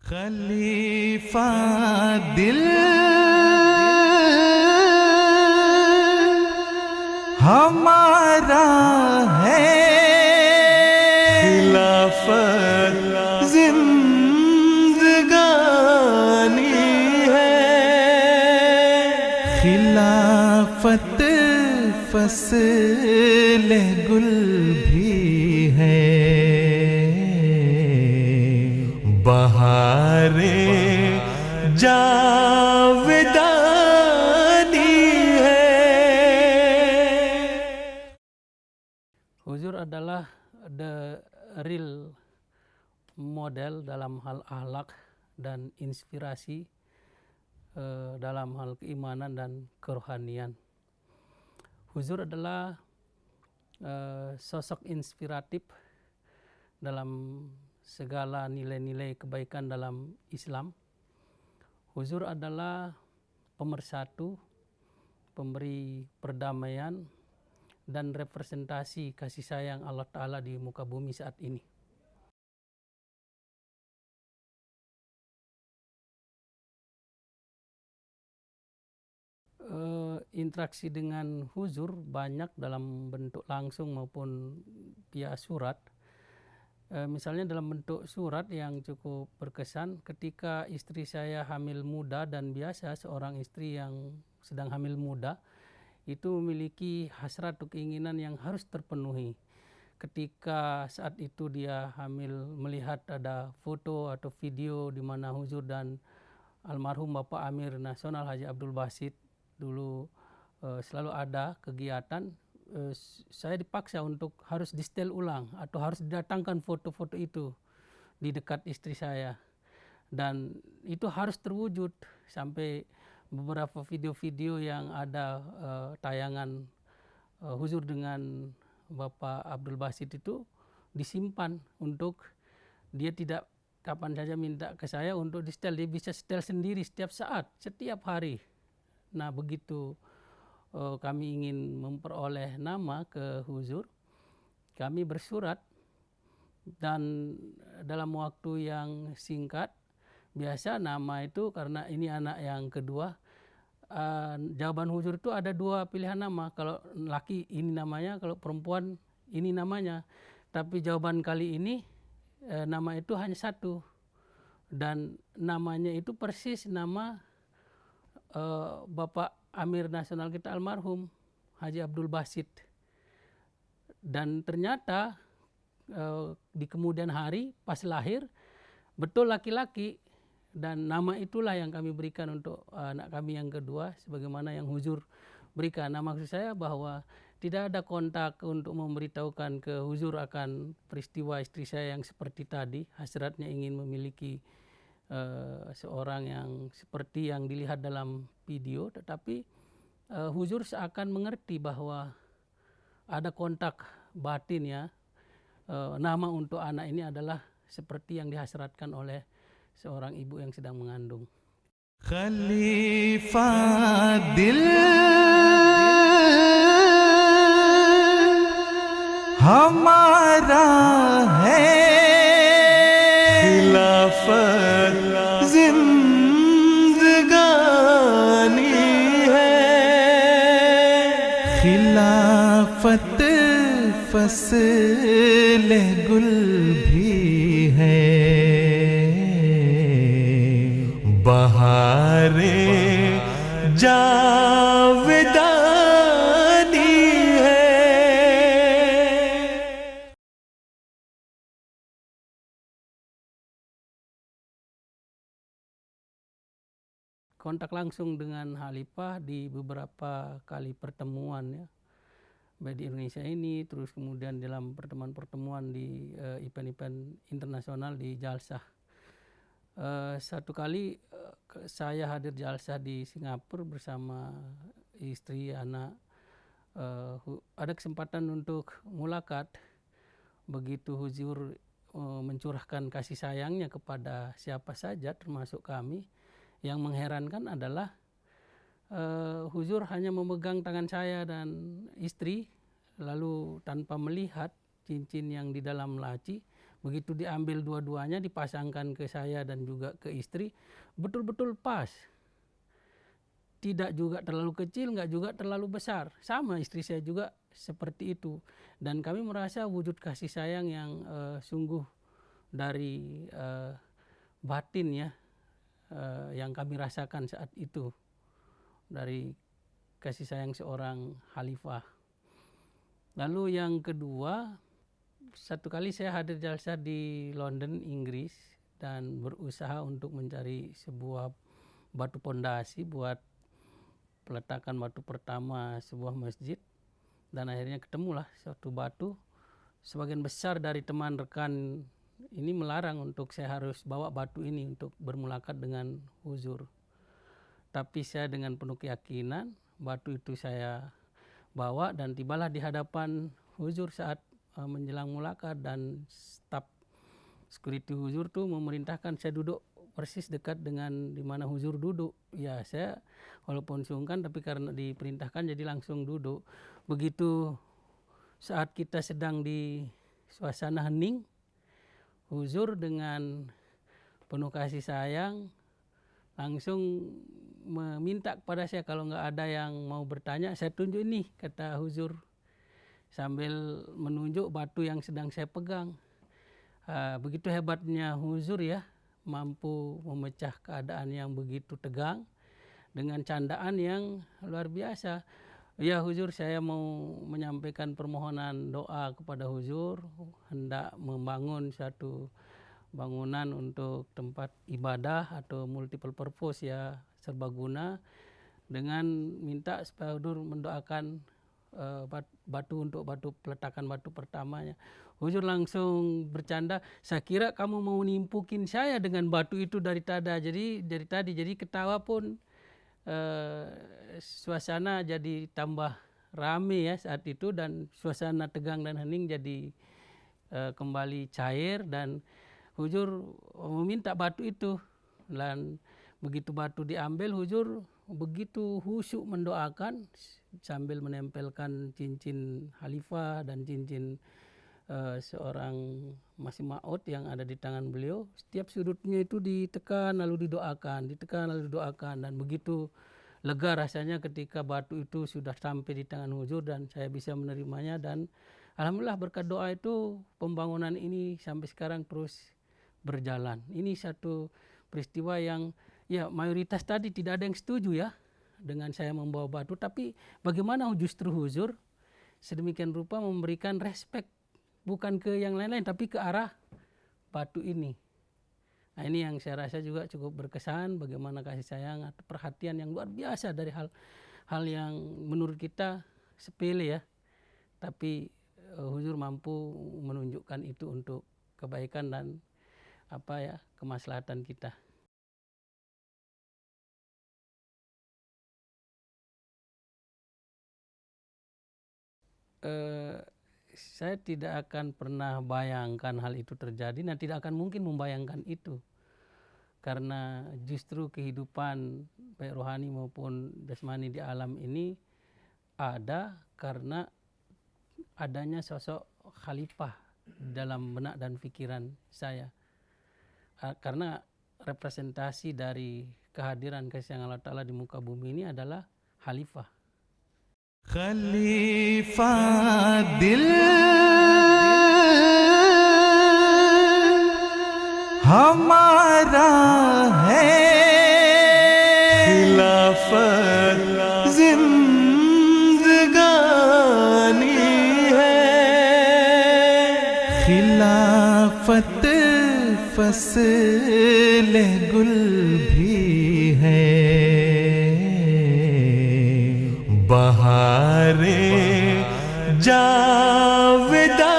खलीफा दिल हमारा है, खिलाफत जिंदगानी है, खिलाफत फसल गुल भी है, बहारे जावेदानी है. Huzur adalah the real model dalam hal akhlak dan inspirasi dalam hal keimanan dan kerohanian. Huzur adalah sosok inspiratif dalam segala nilai-nilai kebaikan dalam Islam. Huzur adalah pemersatu, pemberi perdamaian, dan representasi kasih sayang Allah Ta'ala di muka bumi saat ini. Interaksi dengan Huzur banyak dalam bentuk langsung maupun via surat. Misalnya dalam bentuk surat yang cukup berkesan ketika istri saya hamil muda, dan biasa seorang istri yang sedang hamil muda itu memiliki hasrat atau keinginan yang harus terpenuhi. Ketika saat itu dia hamil melihat ada foto atau video di mana Huzur dan almarhum Bapak Amir Nasional Haji Abdul Basit dulu selalu ada kegiatan, saya dipaksa untuk harus di setel ulang atau harus didatangkan foto-foto itu di dekat istri saya, dan itu harus terwujud sampai beberapa video-video yang ada tayangan Huzur dengan Bapak Abdul Basit itu disimpan untuk dia tidak kapan saja minta ke saya untuk di setel, dia bisa setel sendiri setiap saat, setiap hari. Nah, begitu kami ingin memperoleh nama ke Huzur, kami bersurat, dan dalam waktu yang singkat, biasa nama itu karena ini anak yang kedua, jawaban Huzur itu ada dua pilihan nama. Kalau laki ini namanya, kalau perempuan ini namanya. Tapi jawaban kali ini nama itu hanya satu, dan namanya itu persis nama Bapak Amir Nasional kita almarhum Haji Abdul Basit. Dan ternyata di kemudian hari pas lahir betul laki-laki, dan nama itulah yang kami berikan untuk anak kami yang kedua sebagaimana yang Huzur berikan. Nah, maksud saya bahwa tidak ada kontak untuk memberitahukan ke Huzur akan peristiwa istri saya yang seperti tadi, hasratnya ingin memiliki seorang yang seperti yang dilihat dalam video, tetapi Huzur seakan mengerti bahwa ada kontak batin ya, nama untuk anak ini adalah seperti yang dihasratkan oleh seorang ibu yang sedang mengandung. खलीफा दिल हमारा है, खिलाफत जिंदगानी है, खिलाफत फसल गुल भी है, बहारे जावेदानी है. Kontak langsung dengan Khalifah di beberapa kali pertemuan ya, baik di Indonesia ini, terus kemudian dalam pertemuan-pertemuan di event-event internasional di Jalsah. Satu kali saya hadir Jalsah di Singapura bersama istri, anak, ada kesempatan untuk mulakat. Begitu Huzur mencurahkan kasih sayangnya kepada siapa saja termasuk kami, yang mengherankan adalah Huzur hanya memegang tangan saya dan istri, lalu tanpa melihat cincin yang di dalam laci, Begitu diambil dua-duanya, dipasangkan ke saya dan juga ke istri, betul-betul pas. Tidak juga terlalu kecil, nggak juga terlalu besar. Sama istri saya juga seperti itu. Dan kami merasa wujud kasih sayang yang sungguh dari batin ya, yang kami rasakan saat itu. Dari kasih sayang seorang khalifah. Lalu yang kedua, satu kali saya hadir jalsa di London, Inggris, dan berusaha untuk mencari sebuah batu pondasi buat peletakan batu pertama sebuah masjid, dan akhirnya ketemulah suatu batu. Sebagian besar dari teman rekan ini melarang untuk saya harus bawa batu ini untuk bermulakat dengan huzur. Tapi saya dengan penuh keyakinan batu itu saya bawa dan tibalah di hadapan huzur saat menjelang mulakat, dan staf security huzur tuh memerintahkan saya duduk persis dekat dengan di mana huzur duduk. Ya, saya walaupun sungkan tapi karena diperintahkan jadi langsung duduk. Begitu saat kita sedang di suasana hening, huzur dengan penuh kasih sayang langsung meminta kepada saya kalau nggak ada yang mau bertanya, saya tunjuk ini, kata huzur sambil menunjuk batu yang sedang saya pegang. Begitu hebatnya huzur ya, mampu memecah keadaan yang begitu tegang dengan candaan yang luar biasa. Ya huzur, saya mau menyampaikan permohonan doa kepada huzur, hendak membangun satu bangunan untuk tempat ibadah atau multiple purpose ya, serbaguna, dengan minta supaya huzur mendoakan batu untuk batu peletakan batu pertamanya. Huzur langsung bercanda, saya kira kamu mau nimpukin saya dengan batu itu dari tadi. Jadi ketawa pun suasana jadi tambah rame ya saat itu, dan suasana tegang dan hening jadi kembali cair, dan huzur meminta batu itu. Dan begitu batu diambil, huzur begitu khusyuk mendoakan sambil menempelkan cincin khalifah dan cincin seorang Masih Maud yang ada di tangan beliau. Setiap sudutnya itu ditekan lalu didoakan, dan begitu lega rasanya ketika batu itu sudah sampai di tangan huzur dan saya bisa menerimanya. Dan alhamdulillah berkat doa itu pembangunan ini sampai sekarang terus berjalan. Ini satu peristiwa yang ya mayoritas tadi tidak ada yang setuju ya dengan saya membawa batu, tapi bagaimana justru huzur sedemikian rupa memberikan respek bukan ke yang lain-lain tapi ke arah batu ini. Nah, ini yang saya rasa juga cukup berkesan, bagaimana kasih sayang atau perhatian yang luar biasa dari hal yang menurut kita sepele ya, tapi huzur mampu menunjukkan itu untuk kebaikan dan kemaslahatan kita. Saya tidak akan pernah bayangkan hal itu terjadi dan tidak akan mungkin membayangkan itu, karena justru kehidupan baik rohani maupun jasmani di alam ini ada karena adanya sosok khalifah dalam benak dan pikiran saya, karena representasi dari kehadiran kasih sayang Allah Ta'ala di muka bumi ini adalah khalifah. खलीफा दिल हमारा है, खिलाफत जिंदगानी है, खिलाफत फसल गुल भी है, बहारे जावेदा